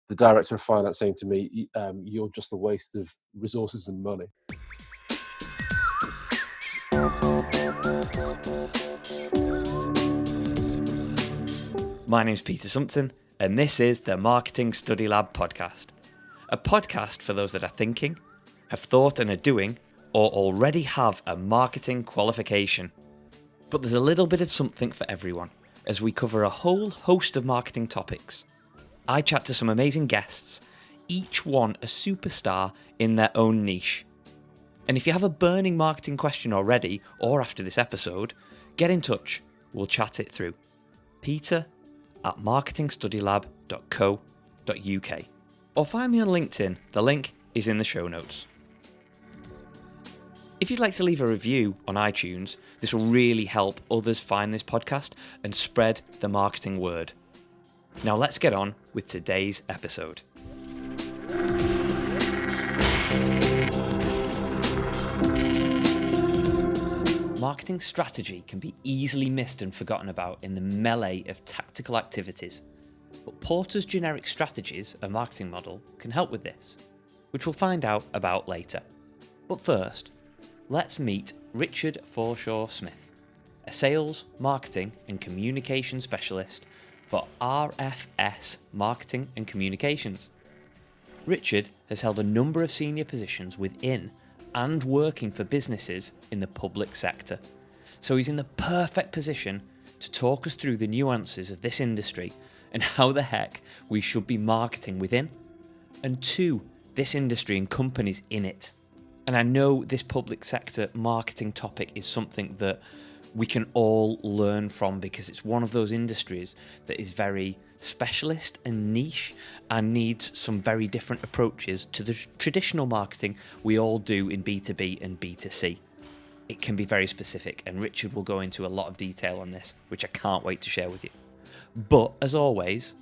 the director of finance saying to me, "You're just a waste of resources and money." My name's Peter Sumpton, and this is the Marketing Study Lab podcast. A podcast for those that are thinking, have thought and are doing, or already have a marketing qualification. But there's a little bit of something for everyone, as we cover a whole host of marketing topics. I chat to some amazing guests, each one a superstar in their own niche. And if you have a burning marketing question already, or after this episode, get in touch. We'll chat it through. peter@marketingstudylab.co.uk, or find me on LinkedIn. The link is in the show notes. If you'd like to leave a review on iTunes, this will really help others find this podcast and spread the marketing word. Now let's get on with today's episode. Marketing strategy can be easily missed and forgotten about in the melee of tactical activities, but Porter's generic strategies and marketing model can help with this, which we'll find out about later. But first, let's meet Richard Forshaw-Smith, a sales, marketing and communication specialist for RFS Marketing and Communications. Richard has held a number of senior positions within and working for businesses in the public sector, so he's in the perfect position to talk us through the nuances of this industry and how the heck we should be marketing within and to this industry and companies in it. And I know this public sector marketing topic is something that we can all learn from, because it's one of those industries that is very specialist and niche and needs some very different approaches to the traditional marketing we all do in B2B and B2C. It can be very specific, and Richard will go into a lot of detail on this, which I can't wait to share with you. But as always,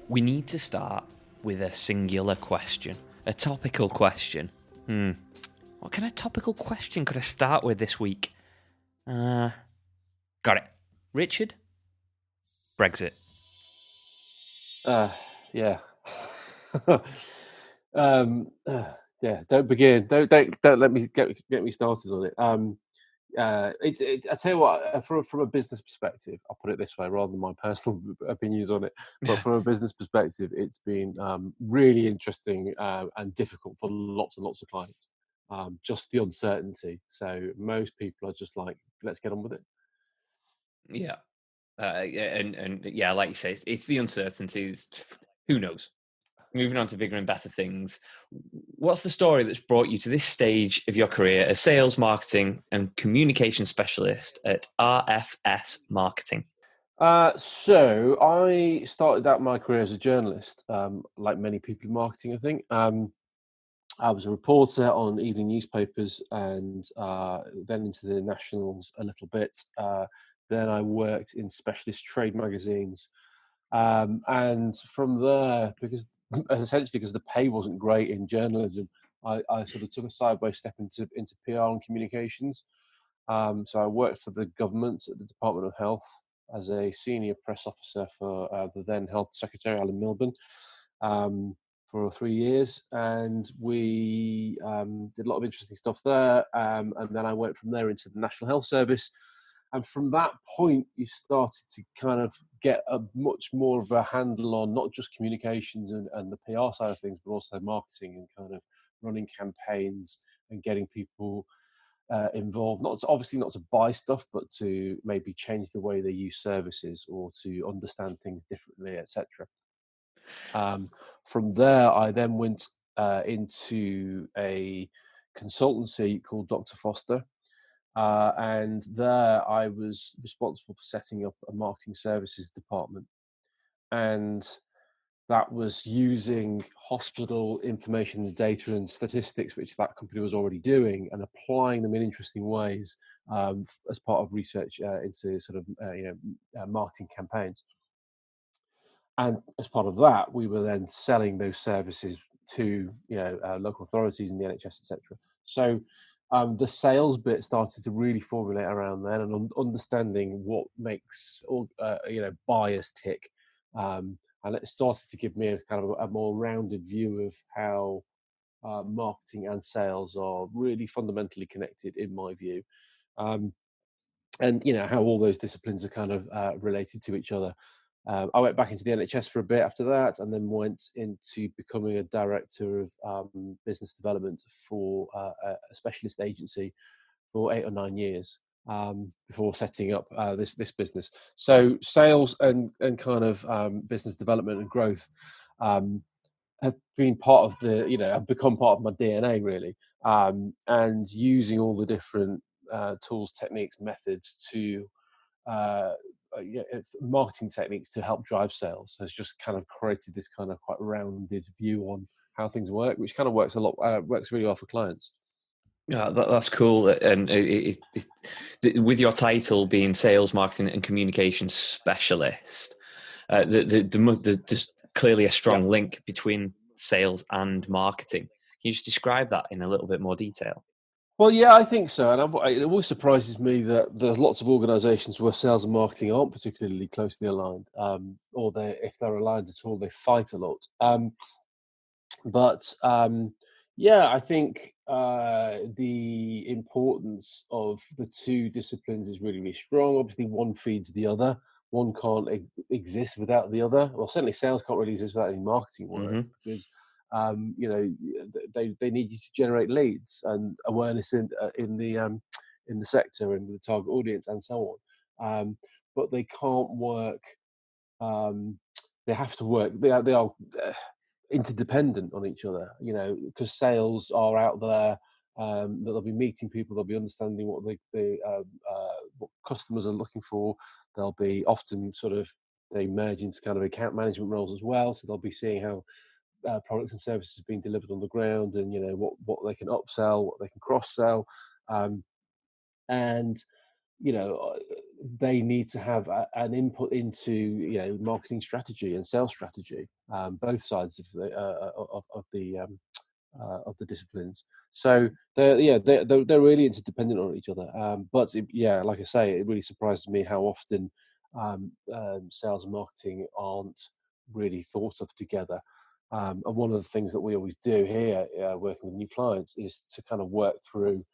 we need to start with a singular question, a topical question. What kind of topical question could I start with this week? Got it. Richard? Brexit. Yeah. Yeah. Don't begin. Don't let me get me started on it. I tell you what. From a business perspective, I'll put it this way, rather than my personal opinions on it. But from a business perspective, it's been really interesting and difficult for lots and lots of clients. Just the uncertainty. So most people are just like, let's get on with it. Yeah. And yeah, like you say, it's the uncertainties. Who knows? Moving on to bigger and better things. What's the story that's brought you to this stage of your career as sales, marketing and communication specialist at RFS Marketing? So I started out my career as a journalist, like many people in marketing, I think. I was a reporter on evening newspapers and then into the nationals a little bit. Then I worked in specialist trade magazines. And from there, because the pay wasn't great in journalism, I sort of took a sideways step into PR and communications. So I worked for the government at the Department of Health as a senior press officer for the then Health Secretary, Alan Milburn, for 3 years. And we did a lot of interesting stuff there. And then I went from there into the National Health Service. And from that point, you started to kind of get a much more of a handle on not just communications and the PR side of things, but also marketing and kind of running campaigns and getting people involved. Obviously not to buy stuff, but to maybe change the way they use services or to understand things differently, etc. From there, I then went into a consultancy called Dr. Foster. And there I was responsible for setting up a marketing services department. And that was using hospital information, data and statistics, which that company was already doing, and applying them in interesting ways as part of research into sort of marketing campaigns. And as part of that, we were then selling those services to local authorities and the NHS, etc. So the sales bit started to really formulate around then, and understanding what makes buyers tick. and it started to give me a kind of a more rounded view of how marketing and sales are really fundamentally connected, in my view. And how all those disciplines are kind of related to each other. I went back into the NHS for a bit after that, and then went into becoming a director of business development for a specialist agency for 8 or 9 years before setting up this business. So sales and kind of business development and growth have been part of have become part of my DNA, really, and using all the different tools, techniques, methods to marketing techniques to help drive sales has just kind of created this kind of quite rounded view on how things work, which kind of works really well for clients. Yeah, that's cool. And with your title being sales, marketing, and communications specialist, there's clearly a strong link between sales and marketing. Can you just describe that in a little bit more detail? Well, yeah, I think so. And it always surprises me that there's lots of organisations where sales and marketing aren't particularly closely aligned, or if they're aligned at all, they fight a lot. But yeah, I think the importance of the two disciplines is really, really strong. Obviously, one feeds the other. One can't exist without the other. Well, certainly sales can't really exist without any marketing work, because they need you to generate leads and awareness in the sector and the target audience and so on. But they can't work. They have to work. They are interdependent on each other, because sales are out there. They'll be meeting people. They'll be understanding what what customers are looking for. They'll be often they merge into kind of account management roles as well. So they'll be seeing how products and services are being delivered on the ground, and what they can upsell, what they can cross sell, and they need to have an input into marketing strategy and sales strategy, both sides of the disciplines. So they're really interdependent on each other. But like I say, it really surprises me how often sales and marketing aren't really thought of together. And one of the things that we always do here, working with new clients, is to kind of work through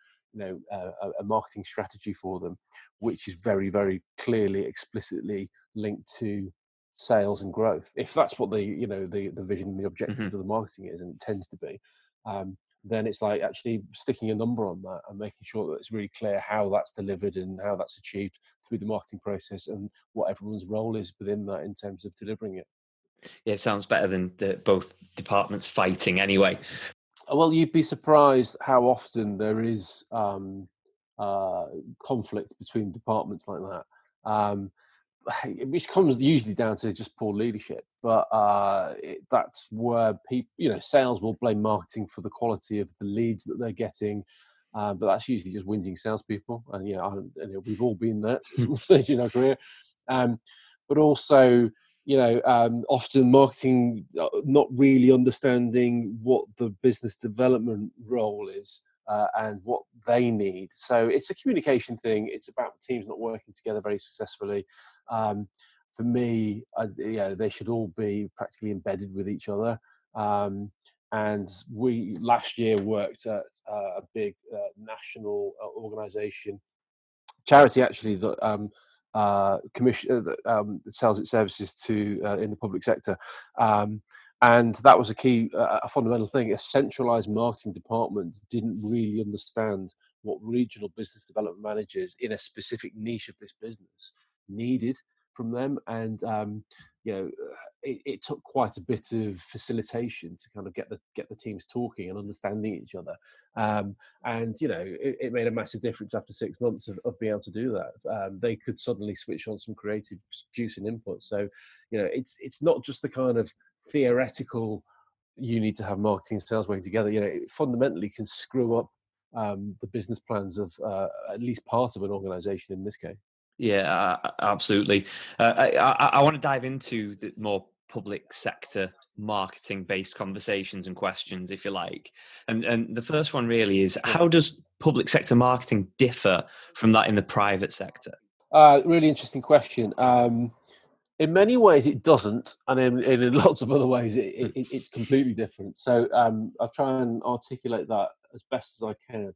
a marketing strategy for them, which is very, very clearly, explicitly linked to sales and growth. If that's what the vision and the objective of the marketing is, and it tends to be, then it's like actually sticking a number on that and making sure that it's really clear how that's delivered and how that's achieved through the marketing process, and what everyone's role is within that in terms of delivering it. Yeah, it sounds better than both departments fighting anyway. Well, you'd be surprised how often there is conflict between departments like that, which comes usually down to just poor leadership. But that's where people, sales will blame marketing for the quality of the leads that they're getting, but that's usually just whinging salespeople. And we've all been there at some stage in our career. But also, often marketing not really understanding what the business development role is, and what they need. So it's a communication thing. It's about teams not working together very successfully. For me, they should all be practically embedded with each other. And we last year worked at a big national organisation, charity actually, that commission that sells its services to in the public sector, and that was a fundamental thing. A centralised marketing department didn't really understand what regional business development managers in a specific niche of this business needed from them, and it took quite a bit of facilitation to kind of get the teams talking and understanding each other. And it made a massive difference after 6 months of being able to do that. They could suddenly switch on some creative juice and input. So it's not just the kind of theoretical, you need to have marketing and sales working together. It fundamentally can screw up the business plans of at least part of an organization in this case. Yeah, absolutely. I want to dive into the more public sector marketing based conversations and questions, if you like. And the first one really is, how does public sector marketing differ from that in the private sector? Really interesting question. In many ways, it doesn't, and in lots of other ways, it's completely different. So I'll try and articulate that as best as I can.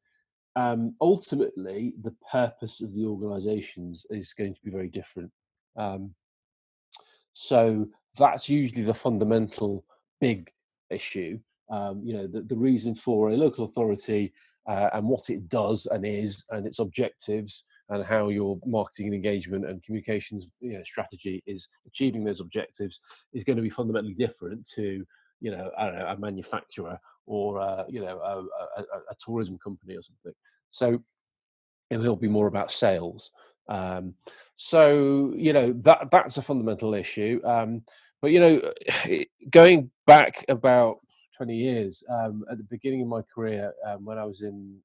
Ultimately, the purpose of the organisations is going to be very different. Um, so that's usually the fundamental big issue. The reason for a local authority and what it does and is, and its objectives, and how your marketing and engagement and communications strategy is achieving those objectives is going to be fundamentally different to, I don't know, a manufacturer or a tourism company or something. So it will be more about sales. That's a fundamental issue. But going back about 20 years, at the beginning of my career, when I was in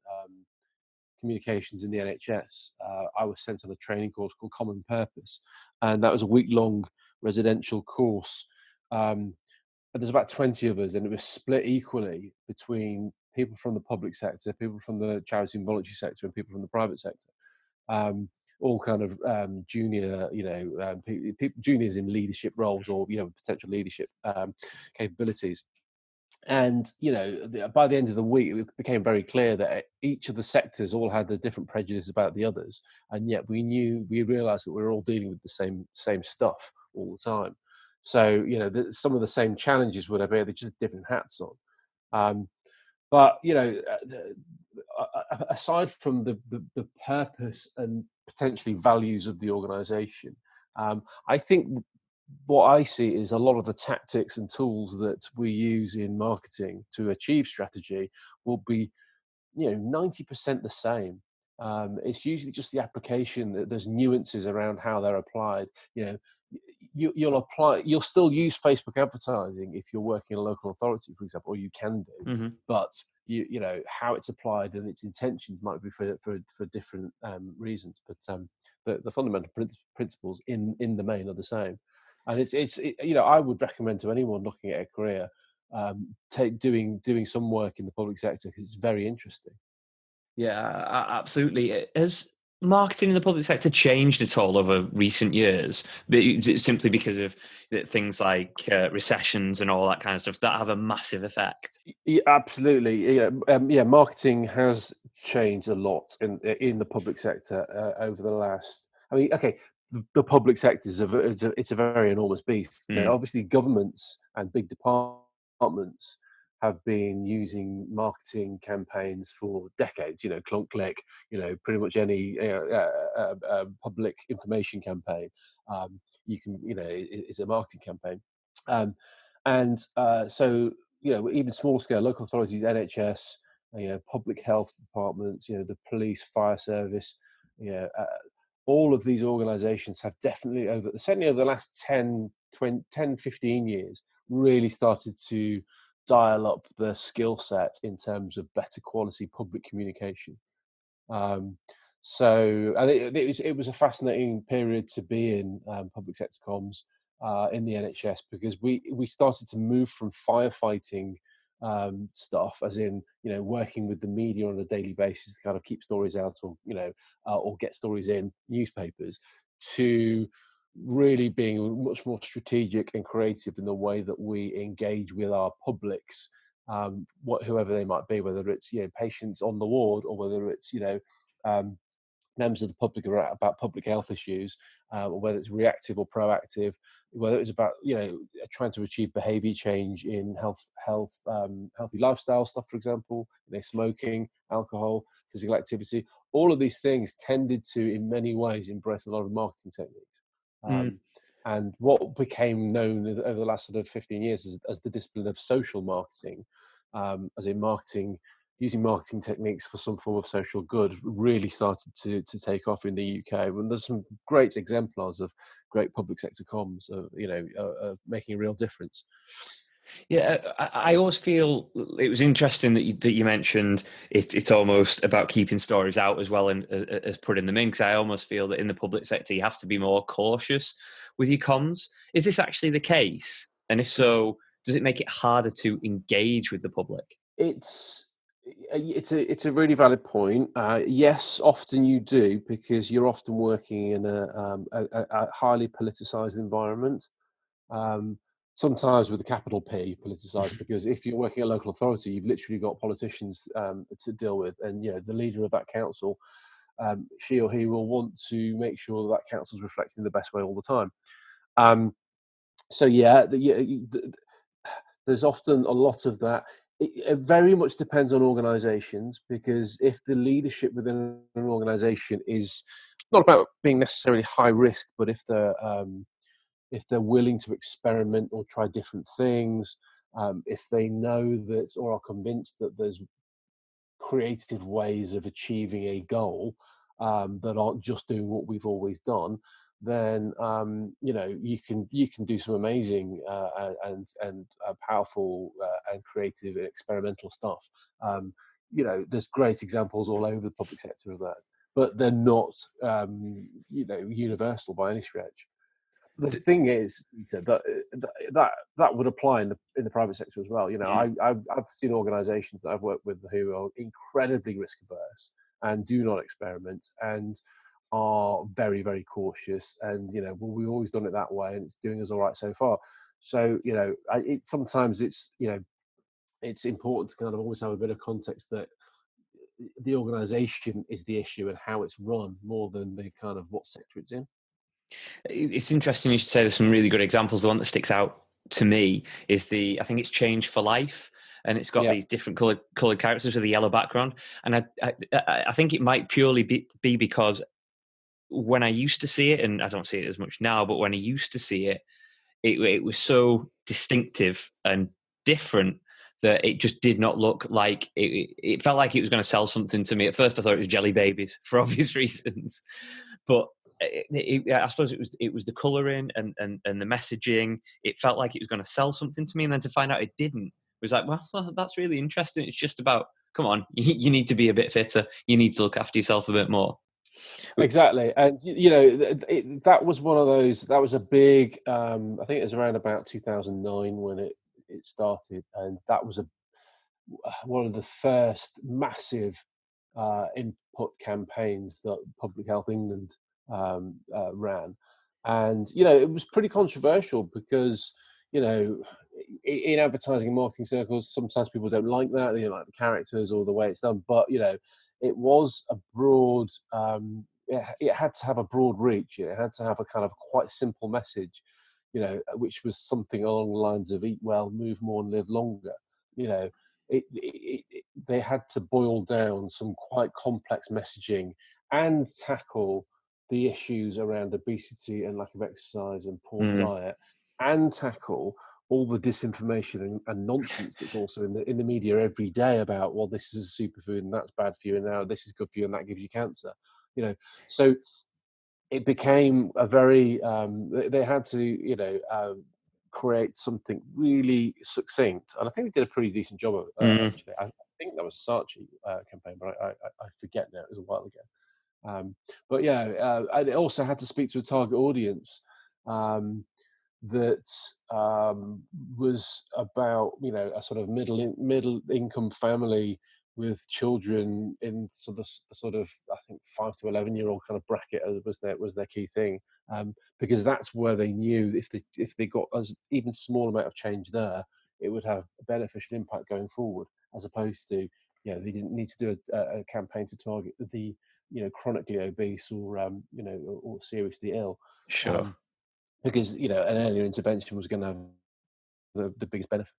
communications in the NHS, I was sent on a training course called Common Purpose, and that was a week-long residential course. There's about 20 of us, and it was split equally between people from the public sector, people from the charity and voluntary sector, and people from the private sector. All kind of junior, juniors in leadership roles or potential leadership capabilities. And by the end of the week, it became very clear that each of the sectors all had a different prejudice about the others, and yet we realised that we were all dealing with the same stuff all the time. So some of the same challenges would appear, they're just different hats on. But aside from the purpose and potentially values of the organisation, I think what I see is a lot of the tactics and tools that we use in marketing to achieve strategy will be 90% the same. It's usually just the application that there's nuances around how they're applied. You'll still use Facebook advertising if you're working in a local authority, for example, or you can do, Mm-hmm. but how it's applied and its intentions might be for different reasons. But the fundamental principles in the main are the same. And I would recommend to anyone looking at a career doing some work in the public sector because it's very interesting. Yeah, absolutely. Has marketing in the public sector changed at all over recent years? Is it simply because of things like recessions and all that kind of stuff that have a massive effect? Yeah, absolutely. Marketing has changed a lot in the public sector over the last. I mean, okay, the public sector it's a very enormous beast. Mm. Obviously, governments and big departments have been using marketing campaigns for decades. Clunk click. Pretty much any public information campaign. You can, is a marketing campaign, um, and so even small scale local authorities, NHS, public health departments, the police, fire service, all of these organizations have definitely certainly over the last 15 years really started to dial up the skill set in terms of better quality public communication. And it was a fascinating period to be in public sector comms in the NHS because we started to move from firefighting stuff, as in working with the media on a daily basis to kind of keep stories out or get stories in newspapers, to really being much more strategic and creative in the way that we engage with our publics, whoever they might be, whether it's patients on the ward or whether it's um, members of the public about public health issues, or whether it's reactive or proactive, whether it's about trying to achieve behaviour change in healthy lifestyle stuff, for example, smoking, alcohol, physical activity. All of these things tended to, in many ways, embrace a lot of marketing techniques. Mm. And what became known over the last sort of 15 years as the discipline of social marketing, as in using marketing techniques for some form of social good, really started to take off in the UK. And there's some great exemplars of great public sector comms, of making a real difference. Yeah, I always feel it was interesting that you mentioned it's almost about keeping stories out as well as putting them in, because I almost feel that in the public sector you have to be more cautious with your comms. Is this actually the case? And if so, does it make it harder to engage with the public? It's It's a really valid point. Yes, often you do, because you're often working in a highly politicized environment. Um, Sometimes with a capital P, politicised, because if you're working at a local authority, you've literally got politicians to deal with, and the leader of that council, she or he will want to make sure that council's reflecting the best way all the time. Um, so there's often a lot of that. It very much depends on organisations, because if the leadership within an organisation is not about being necessarily high risk, but if they're willing to experiment or try different things, if they know that or are convinced that there's creative ways of achieving a goal that aren't just doing what we've always done, then you can do some amazing and powerful and creative and experimental stuff. There's great examples all over the public sector of that, but they're not universal by any stretch. The thing is, Peter, that would apply in the private sector as well. I've seen organisations that I've worked with who are incredibly risk averse and do not experiment and are very, very cautious. And well, we've always done it that way, and it's doing us all right so far. So sometimes it's important to kind of always have a bit of context that the organisation is the issue and how it's run, more than the kind of what sector it's in. It's interesting you should say there's some really good examples. The one that sticks out to me is I think it's Change for Life, and it's got these different coloured characters with a yellow background. And I think it might purely be because when I used to see it, and I don't see it as much now, but when I used to see it, it was so distinctive and different that it just did not look like it felt like it was going to sell something to me. At first I thought it was Jelly Babies for obvious reasons, but I suppose it was the colouring and the messaging. It felt like it was going to sell something to me, and then to find out it didn't was like, well, that's really interesting. It's just about, come on, you need to be a bit fitter, you need to look after yourself a bit more. Exactly, and that was one of those. That was a big. I think it was around about 2009 when it started, and that was one of the first massive input campaigns that Public Health England ran, and it was pretty controversial because in advertising and marketing circles, sometimes people don't like that. They don't like the characters or the way it's done, but it was a broad. It had to have a broad reach. It had to have a kind of quite simple message, which was something along the lines of "Eat well, move more, and live longer." You know, they had to boil down some quite complex messaging and tackle the issues around obesity and lack of exercise and poor diet, and tackle all the disinformation and nonsense that's also in the media every day about, well, this is a superfood and that's bad for you, and now this is good for you and that gives you cancer. So it became a very they had to create something really succinct, and I think they did a pretty decent job of it. Actually, I think that was Saatchi campaign, but I forget now. It was a while ago. But yeah, and it also had to speak to a target audience that was about a sort of middle income family with children in the sort of, I think, 5 to 11-year-old kind of bracket was their key thing, because that's where they knew if they got as even small amount of change there, it would have a beneficial impact going forward, as opposed to they didn't need to do a campaign to target the chronically obese or seriously ill. Sure. Because an earlier intervention was going to have the biggest benefit.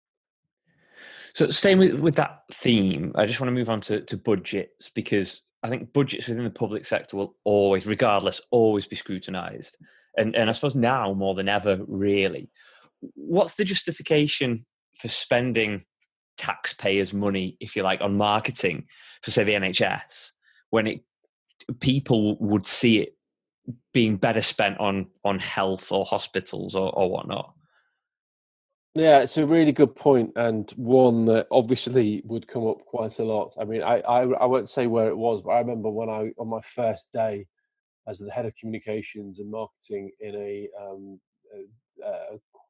So staying with that theme, I just want to move on to budgets, because I think budgets within the public sector will always, regardless, always be scrutinised. And I suppose now more than ever, really. What's the justification for spending taxpayers' money, if you like, on marketing for, say, the NHS, when people would see it being better spent on health or hospitals or whatnot? Yeah, it's a really good point, and one that obviously would come up quite a lot. I mean, I won't say where it was, but I remember when on my first day as the head of communications and marketing in a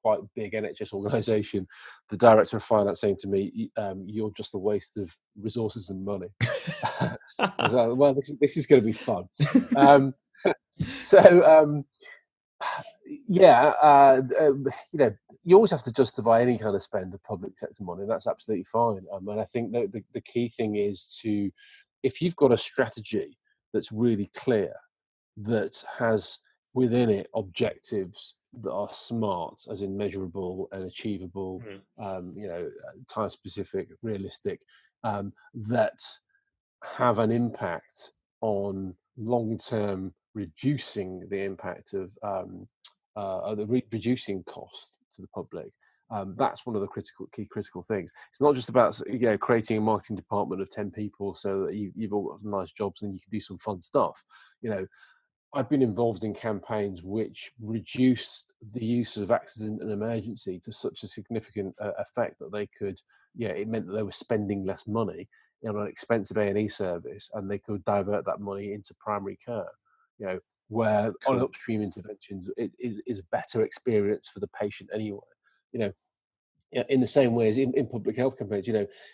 quite big NHS organisation, the director of finance saying to me, "You're just a waste of resources and money." I was like, "Well, this is going to be fun." Um, so yeah, you always have to justify any kind of spend of public sector money, and that's absolutely fine. And I think that the key thing is if you've got a strategy that's really clear, that has within it objectives that are smart, as in measurable and achievable, time specific, realistic, that have an impact on long-term reducing the impact of reducing cost to the public. That's one of the key critical things. It's not just about creating a marketing department of 10 people so that you've all got nice jobs and you can do some fun stuff. I've been involved in campaigns which reduced the use of accident and emergency to such a significant effect that it meant that they were spending less money on an expensive A&E service, and they could divert that money into primary care, where Cool. on upstream interventions, it is a better experience for the patient anyway. In the same way as in public health campaigns,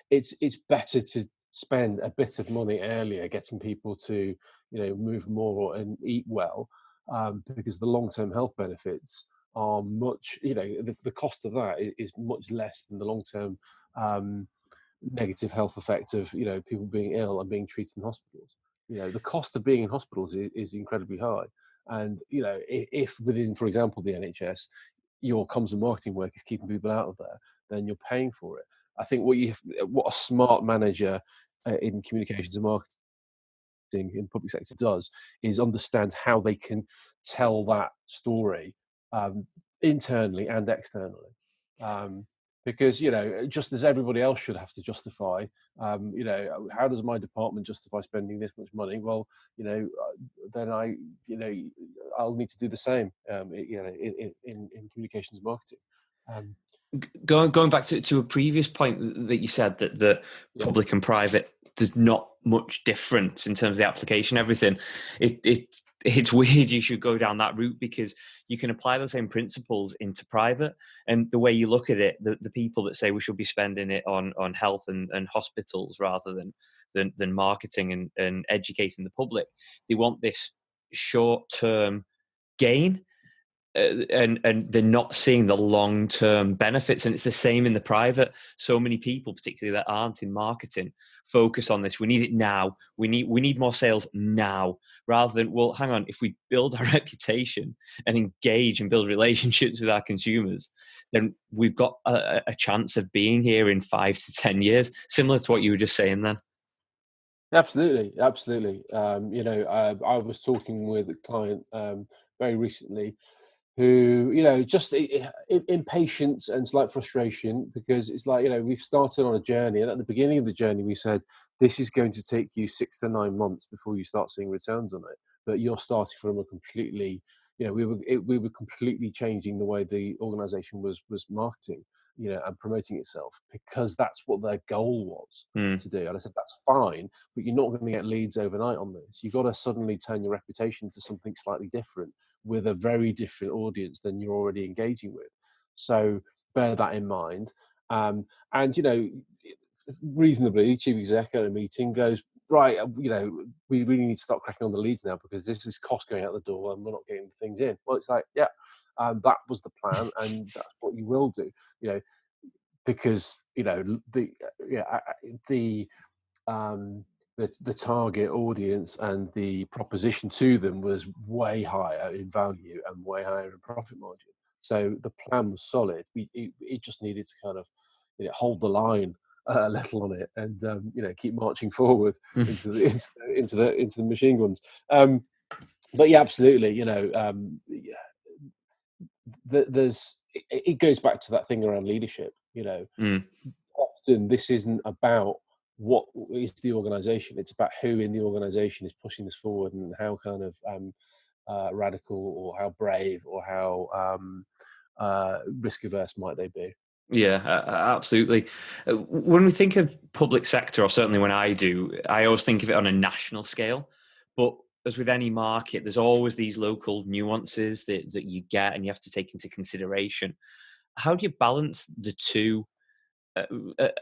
it's better to spend a bit of money earlier getting people to move more and eat well, because the long-term health benefits are much, the cost of that is much less than the long-term negative health effect of people being ill and being treated in hospitals. The cost of being in hospitals is incredibly high, and if within, for example, the NHS, your comms and marketing work is keeping people out of there, then you're paying for it. I think what a smart manager in communications and marketing in public sector does is understand how they can tell that story, internally and externally. Because just as everybody else should have to justify, how does my department justify spending this much money? Well, then I'll need to do the same, in communications marketing. Going back to a previous point that you said, that public and private, there's not much difference in terms of the application, everything. It's weird you should go down that route, because you can apply the same principles into private, and the way you look at it, the people that say we should be spending it on health and hospitals rather than marketing and educating the public, they want this short-term gain. And they're not seeing the long-term benefits, and it's the same in the private. So many people, particularly that aren't in marketing, focus on this. We need it now. We need more sales now, rather than, well, hang on, if we build our reputation and engage and build relationships with our consumers, then we've got a chance of being here in 5 to 10 years. Similar to what you were just saying then. Absolutely. I was talking with a client very recently who, just impatience and slight frustration, because it's like, we've started on a journey, and at the beginning of the journey we said, this is going to take you 6 to 9 months before you start seeing returns on it, but you're starting from a completely, we were completely changing the way the organization was marketing, and promoting itself, because that's what their goal was to do. And I said, that's fine, but you're not going to get leads overnight on this. You've got to suddenly turn your reputation to something slightly different, with a very different audience than you're already engaging with. So bear that in mind. And, reasonably, chief exec at a meeting goes, right, we really need to start cracking on the leads now, because this is cost going out the door and we're not getting things in. Well, it's like, that was the plan, and that's what you will do, because, the target audience and the proposition to them was way higher in value and way higher in profit margin. So the plan was solid. It just needed to kind of hold the line a little on it, and keep marching forward into the machine guns. But yeah, absolutely. It goes back to that thing around leadership. Often this isn't about what is the organization, it's about who in the organization is pushing this forward, and how kind of radical, or how brave, or how risk averse might they be. Yeah, absolutely. When we think of public sector, or certainly when I do, I always think of it on a national scale. But as with any market, there's always these local nuances that you get and you have to take into consideration. how do you balance the two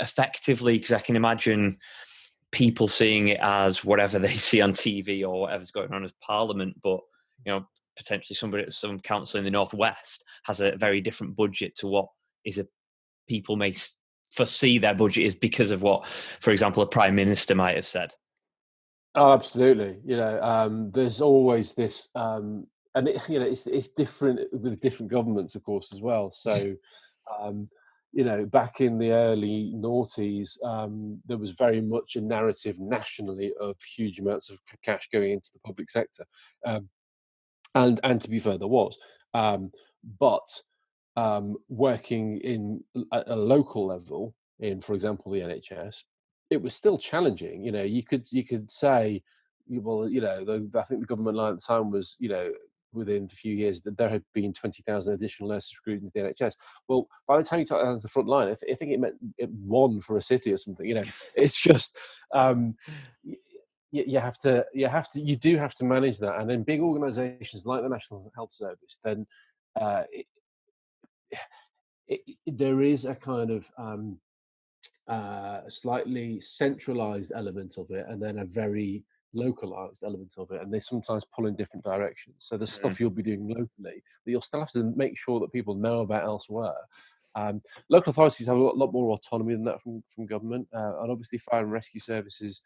effectively? Because I can imagine people seeing it as whatever they see on TV or whatever's going on as Parliament, but potentially some council in the Northwest has a very different budget to what is a people may foresee their budget is because of what, for example, a prime minister might have said. Oh, absolutely. There's always this, and it's different with different governments, of course, as well. So, um, back in the early noughties, there was very much a narrative nationally of huge amounts of cash going into the public sector, um, and to be fair, there was, but working in a local level, in, for example, the NHS, it was still challenging. You could say, well, I think the government line at the time was, within a few years that there had been 20,000 additional nurses recruited into the NHS. Well, by the time you took that as the front line, I think it meant one for a city or something. It's just you do have to manage that, and in big organisations like the National Health Service, then uh, there is a kind of slightly centralized element of it, and then a very localized element of it, and they sometimes pull in different directions. So there's stuff you'll be doing locally that you'll still have to make sure that people know about elsewhere. Local authorities have a lot more autonomy than that from government, and obviously fire and rescue services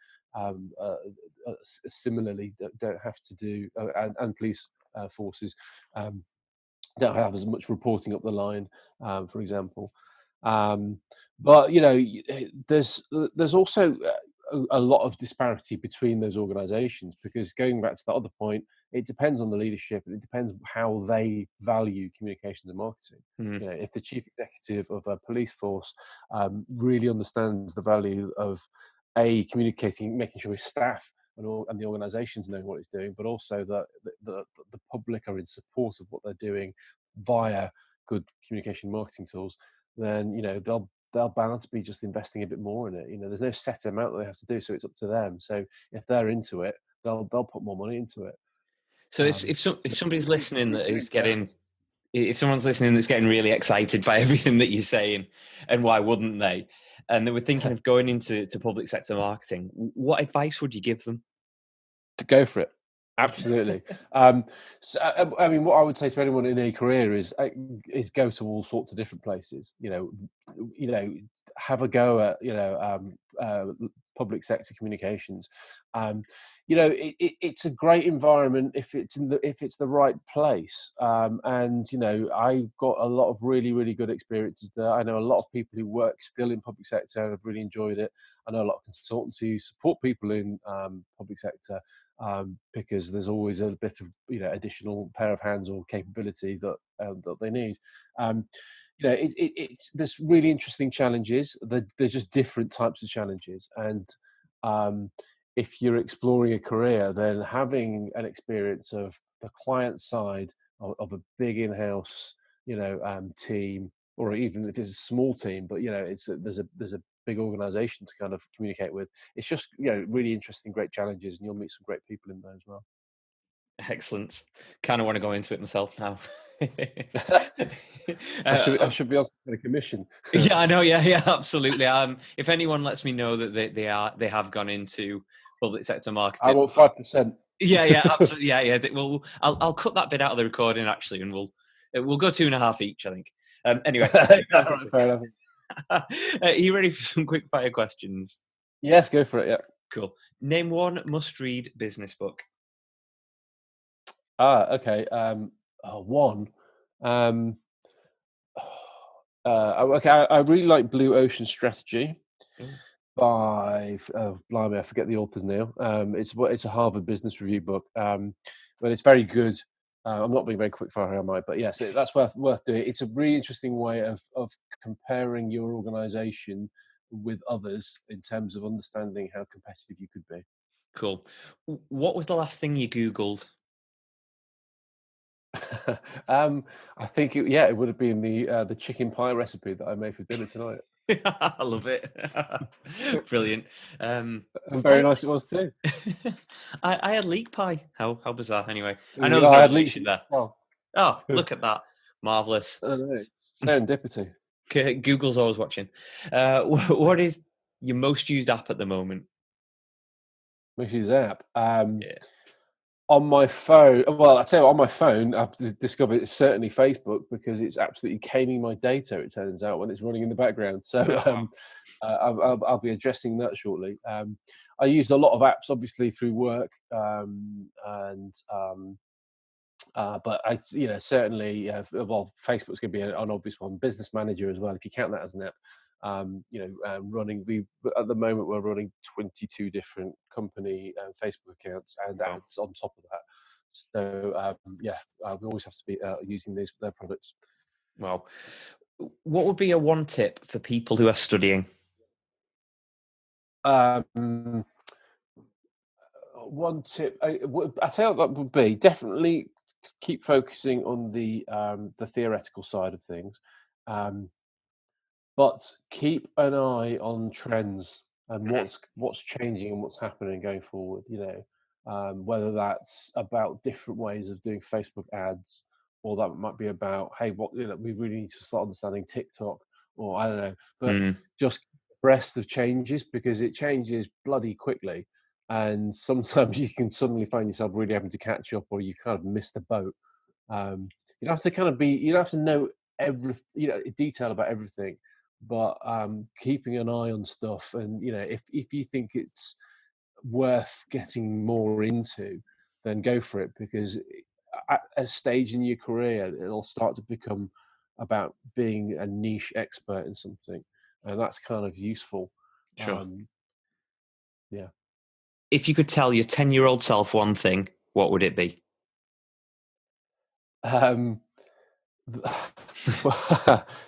similarly don't have to do, and police forces don't have as much reporting up the line, for example. But there's also a lot of disparity between those organisations, because going back to that other point, it depends on the leadership, and it depends how they value communications and marketing. If the chief executive of a police force really understands the value of communicating, making sure his staff and the organisations know what it's doing, but also that the public are in support of what they're doing via good communication marketing tools, then they'll bound to be just investing a bit more in it. There's no set amount that they have to do, so it's up to them. So if they're into it, they'll put more money into it. So if somebody's listening that is getting, if someone's listening that's getting really excited by everything that you're saying, and why wouldn't they? And they were thinking of going into public sector marketing, what advice would you give them? To go for it. Absolutely. So, I mean, what I would say to anyone in a career is go to all sorts of different places. Have a go at public sector communications. It's a great environment if it's the right place. And I've got a lot of really, really good experiences there. I know a lot of people who work still in public sector and have really enjoyed it. I know a lot of consultants who support people in public sector. Because there's always a bit of additional pair of hands or capability that they need. There's really interesting challenges. They're just different types of challenges, and if you're exploring a career, then having an experience of the client side of a big in-house team, or even if it's a small team, but there's a big organization to kind of communicate with. It's just really interesting, great challenges, and you'll meet some great people in there as well. Excellent. Kind of want to go into it myself now. I should be able to get a commission. Yeah, I know. Yeah, absolutely. If anyone lets me know that they have gone into public sector marketing, I want 5%. Yeah, absolutely. Yeah. Well, I'll cut that bit out of the recording actually, and we'll go 2.5 each, I think. Anyway, right, fair enough. Are you ready for some quick fire questions? Yes, go for it. Yeah. Cool. Name one must-read business book. Okay. One. Okay. I really like Blue Ocean Strategy by blimey, I forget the author's name. It's a Harvard Business Review book, but it's very good. I'm not being very quick fire, am I? But yes, that's worth doing. It's a really interesting way of comparing your organisation with others in terms of understanding how competitive you could be. Cool. What was the last thing you Googled? I think it would have been the chicken pie recipe that I made for dinner tonight. I love it. Brilliant. And very nice it was too. I had leek pie. How bizarre. Anyway, I I know had leeks there. well. Oh, look at that. Marvellous. I know. Serendipity. Google's always watching. What is your most used app at the moment? Which is app. Yeah. On my phone, well, I tell you, on my phone, I've discovered it's certainly Facebook because it's absolutely caning my data. It turns out when it's running in the background. So Oh, I'll be addressing that shortly. I use a lot of apps, obviously through work, but I, certainly, well, Facebook's going to be an obvious one. Business Manager as well, if you count that as an app. Running. At the moment we're running 22 different company Facebook accounts and wow. ads on top of that. So we always have to be using their products. Wow. What would be a one tip for people who are studying? One tip I tell you what that would be, definitely keep focusing on the theoretical side of things. But keep an eye on trends and what's changing and what's happening going forward. Whether that's about different ways of doing Facebook ads, or that might be about, hey, we really need to start understanding TikTok, or I don't know. But just abreast of changes, because it changes bloody quickly, and sometimes you can suddenly find yourself really having to catch up, or you kind of miss the boat. You don't have to you don't have to know every detail about everything, but keeping an eye on stuff, and if you think it's worth getting more into, then go for it, because at a stage in your career it'll start to become about being a niche expert in something, and that's kind of useful. Sure. Yeah. If you could tell your 10-year-old self one thing, what would it be? um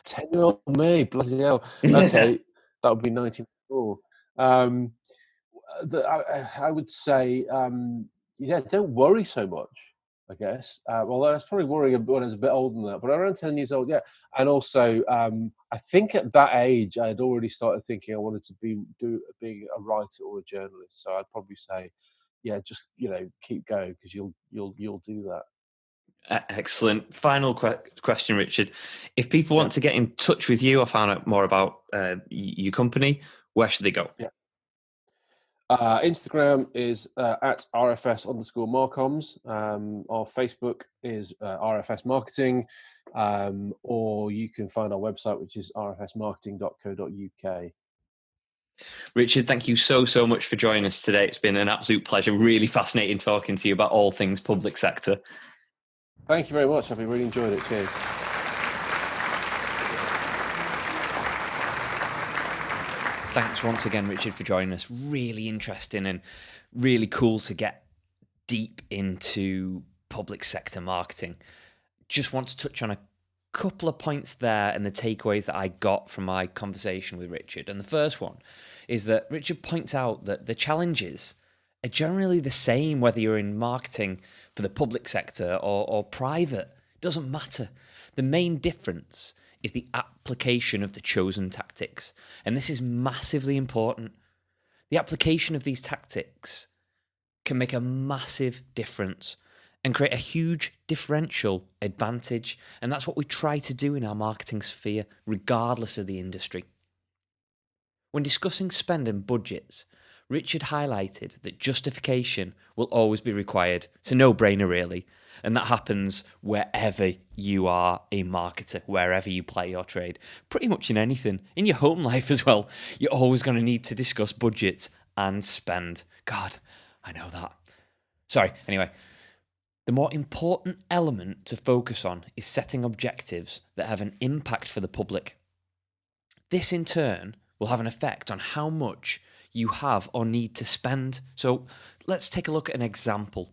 10-year-old me, bloody hell. Okay, that would be 1994. Um, I would say, don't worry so much, I guess. Although I was probably worrying when I was a bit older than that, but around 10 years old, yeah. And also, I think at that age, I had already started thinking I wanted to being a writer or a journalist. So I'd probably say, yeah, just keep going, because you'll do that. Excellent. Final question, Richard. If people Yeah. want to get in touch with you or find out more about your company, where should they go? Yeah. Instagram is at RFS_Marcoms. Our Facebook is RFS Marketing, or you can find our website, which is rfsmarketing.co.uk. Richard, thank you so much for joining us today. It's been an absolute pleasure. Really fascinating talking to you about all things public sector. Thank you very much. I've really enjoyed it. Cheers. Thanks once again, Richard, for joining us. Really interesting and really cool to get deep into public sector marketing. Just want to touch on a couple of points there and the takeaways that I got from my conversation with Richard. And the first one is that Richard points out that the challenges are generally the same whether you're in marketing for the public sector or private. It doesn't matter. The main difference is the application of the chosen tactics. And this is massively important. The application of these tactics can make a massive difference and create a huge differential advantage. And that's what we try to do in our marketing sphere, regardless of the industry. When discussing spend and budgets, Richard highlighted that justification will always be required. It's a no-brainer, really. And that happens wherever you are a marketer, wherever you play your trade. Pretty much in anything. In your home life as well, you're always going to need to discuss budget and spend. God, I know that. Sorry, anyway. The more important element to focus on is setting objectives that have an impact for the public. This, in turn, will have an effect on how much you have or need to spend. So let's take a look at an example.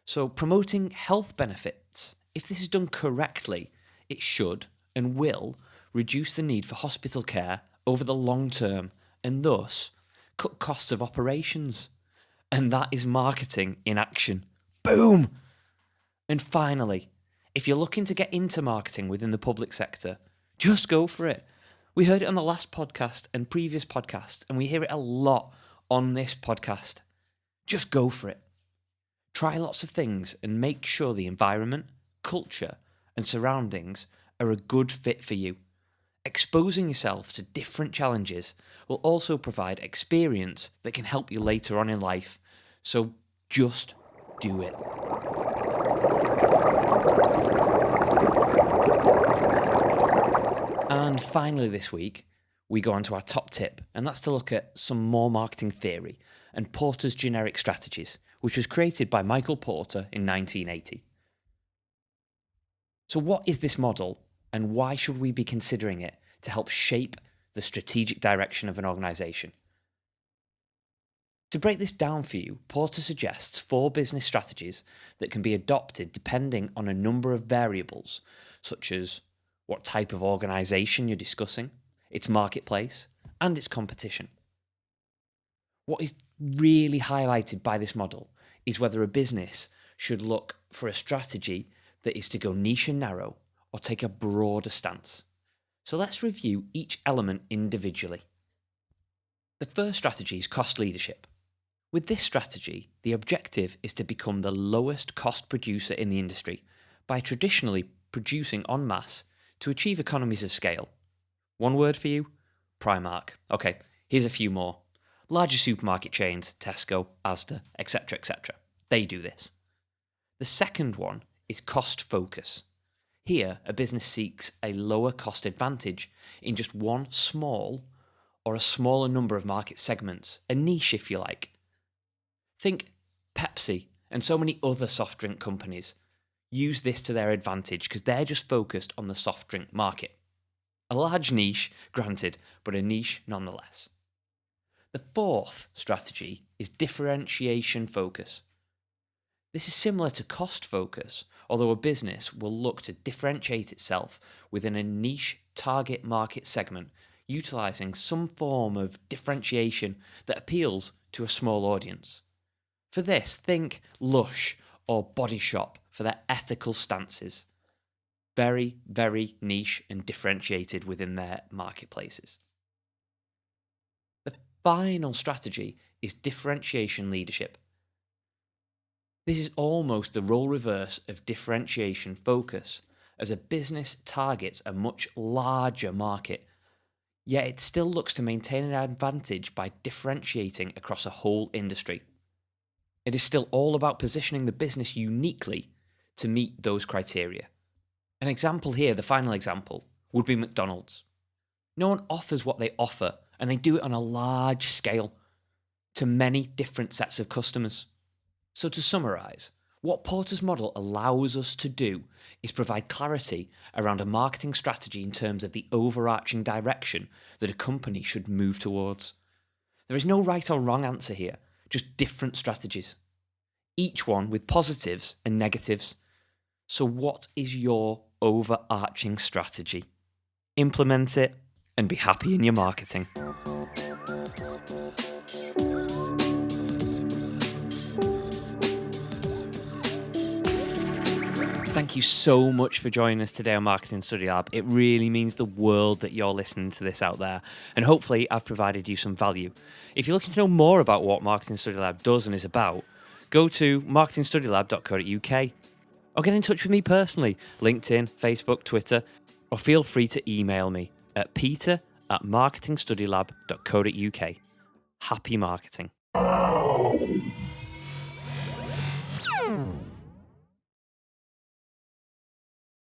So promoting health benefits, if this is done correctly, it should and will reduce the need for hospital care over the long term and thus cut costs of operations. And that is marketing in action. Boom! And finally, if you're looking to get into marketing within the public sector, just go for it. We heard it on the last podcast and previous podcast, and we hear it a lot on this podcast. Just go for it. Try lots of things and make sure the environment, culture, and surroundings are a good fit for you. Exposing yourself to different challenges will also provide experience that can help you later on in life. So just do it. And finally this week, we go on to our top tip, and that's to look at some more marketing theory and Porter's generic strategies, which was created by Michael Porter in 1980. So what is this model, and why should we be considering it to help shape the strategic direction of an organisation? To break this down for you, Porter suggests 4 business strategies that can be adopted depending on a number of variables, such as what type of organisation you're discussing, its marketplace, and its competition. What is really highlighted by this model is whether a business should look for a strategy that is to go niche and narrow or take a broader stance. So let's review each element individually. The first strategy is cost leadership. With this strategy, the objective is to become the lowest cost producer in the industry by traditionally producing en masse to achieve economies of scale. One word for you? Primark. Okay, here's a few more. Larger supermarket chains, Tesco, Asda, etc., etc. They do this. The second one is cost focus. Here, a business seeks a lower cost advantage in just one small or a smaller number of market segments, a niche if you like. Think Pepsi and so many other soft drink companies use this to their advantage because they're just focused on the soft drink market. A large niche, granted, but a niche nonetheless. The fourth strategy is differentiation focus. This is similar to cost focus, although a business will look to differentiate itself within a niche target market segment, utilising some form of differentiation that appeals to a small audience. For this, think Lush or Body Shop for their ethical stances. Very, very niche and differentiated within their marketplaces. The final strategy is differentiation leadership. This is almost the role reverse of differentiation focus, as a business targets a much larger market, yet it still looks to maintain an advantage by differentiating across a whole industry. It is still all about positioning the business uniquely to meet those criteria. An example here, the final example, would be McDonald's. No one offers what they offer, and they do it on a large scale to many different sets of customers. So to summarise, what Porter's model allows us to do is provide clarity around a marketing strategy in terms of the overarching direction that a company should move towards. There is no right or wrong answer here, just different strategies, each one with positives and negatives. So what is your overarching strategy? Implement it and be happy in your marketing. Thank you so much for joining us today on Marketing Study Lab. It really means the world that you're listening to this out there, and hopefully I've provided you some value. If you're looking to know more about what Marketing Study Lab does and is about, go to marketingstudylab.co.uk or get in touch with me personally, LinkedIn, Facebook, Twitter, or feel free to email me at peter@marketingstudylab.co.uk. Happy marketing.